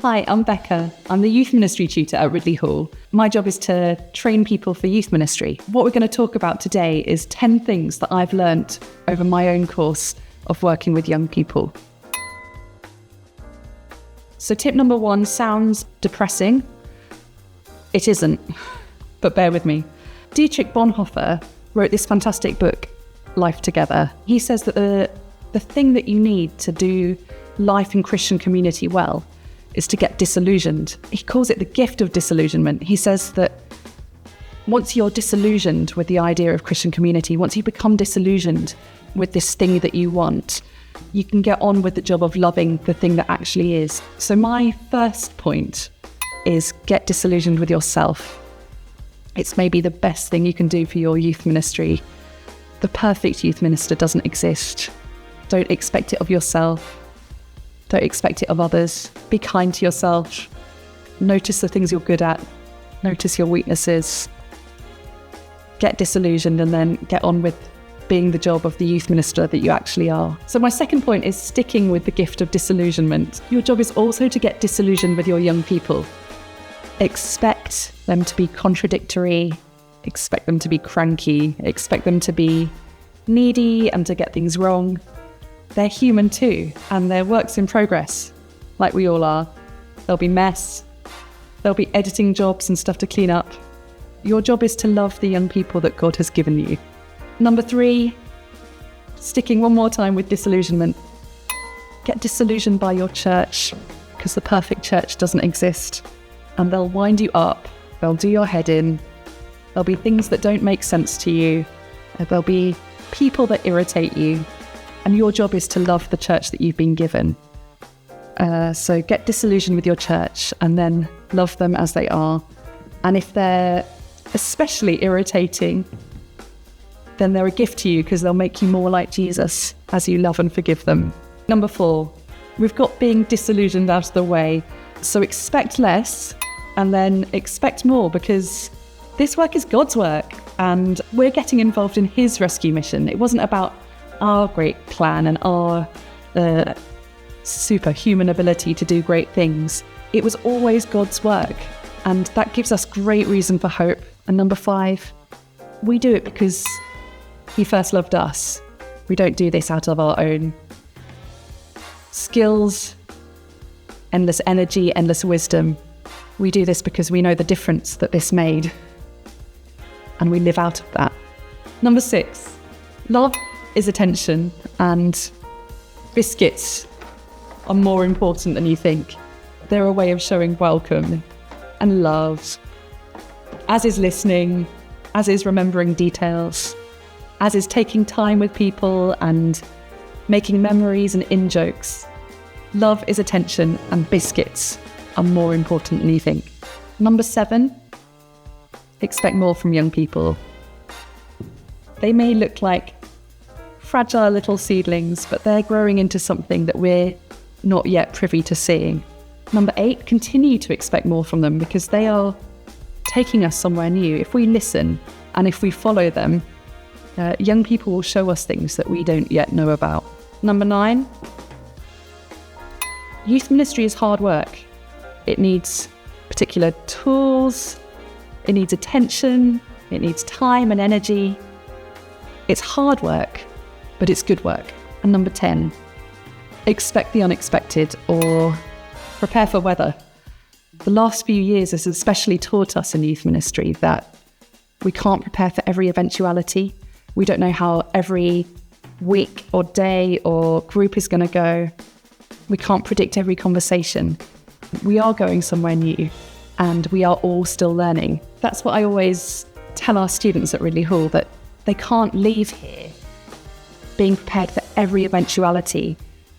Hi, I'm Becca. I'm the youth ministry tutor at Ridley Hall. My job is to train people for youth ministry. What we're going to talk about today is 10 things that I've learnt over my own course of working with young people. So tip number 1 sounds depressing. It isn't, but bear with me. Dietrich Bonhoeffer wrote this fantastic book, Life Together. He says that the thing that you need to do life in Christian community well is to get disillusioned. He calls it the gift of disillusionment. He says that once you're disillusioned with the idea of Christian community, once you become disillusioned with this thing that you want, you can get on with the job of loving the thing that actually is. So my first point is get disillusioned with yourself. It's maybe the best thing you can do for your youth ministry. The perfect youth minister doesn't exist. Don't expect it of yourself. Don't expect it of others. Be kind to yourself. Notice the things you're good at. Notice your weaknesses. Get disillusioned and then get on with being the job of the youth minister that you actually are. So my second point is sticking with the gift of disillusionment. Your job is also to get disillusioned with your young people. Expect them to be contradictory. Expect them to be cranky. Expect them to be needy and to get things wrong. They're human too, and they're works in progress, like we all are. There'll be mess. There'll be editing jobs and stuff to clean up. Your job is to love the young people that God has given you. Number 3, sticking one more time with disillusionment. Get disillusioned by your church, because the perfect church doesn't exist. And they'll wind you up. They'll do your head in. There'll be things that don't make sense to you. There'll be people that irritate you. And your job is to love the church that you've been given. So get disillusioned with your church and then love them as they are. And if they're especially irritating, then they're a gift to you because they'll make you more like Jesus as you love and forgive them. Number 4, we've got being disillusioned out of the way. So expect less and then expect more, because this work is God's work and we're getting involved in his rescue mission. It wasn't about our great plan and our superhuman ability to do great things. It was always God's work, and that gives us great reason for hope. And number 5, we do it because he first loved us. We don't do this out of our own skills, endless energy, endless wisdom. We do this because we know the difference that this made, and we live out of that. Number 6, love is attention, and biscuits are more important than you think. They're a way of showing welcome and love, as is listening, as is remembering details, as is taking time with people and making memories and in-jokes. Love is attention, and biscuits are more important than you think. Number 7, expect more from young people. They may look like fragile little seedlings, but they're growing into something that we're not yet privy to seeing. Number 8, continue to expect more from them, because they are taking us somewhere new. If we listen and if we follow them, young people will show us things that we don't yet know about. Number 9, youth ministry is hard work. It needs particular tools, it needs attention, it needs time and energy. It's hard work, but it's good work. And number 10, expect the unexpected, or prepare for weather. The last few years has especially taught us in youth ministry that we can't prepare for every eventuality. We don't know how every week or day or group is going to go. We can't predict every conversation. We are going somewhere new, and we are all still learning. That's what I always tell our students at Ridley Hall, that they can't leave here being prepared for every eventuality,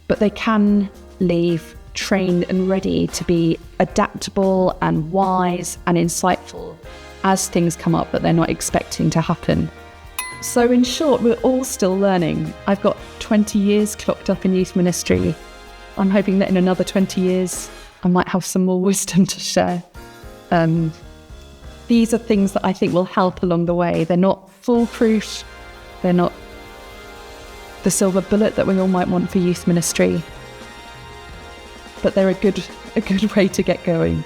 but they can leave trained and ready to be adaptable and wise and insightful as things come up that they're not expecting to happen. So in short, we're all still learning. I've got 20 years clocked up in youth ministry. I'm hoping that in another 20 years, I might have some more wisdom to share. These are things that I think will help along the way. They're not foolproof. They're not the silver bullet that we all might want for youth ministry. But they're a good a good way to get going.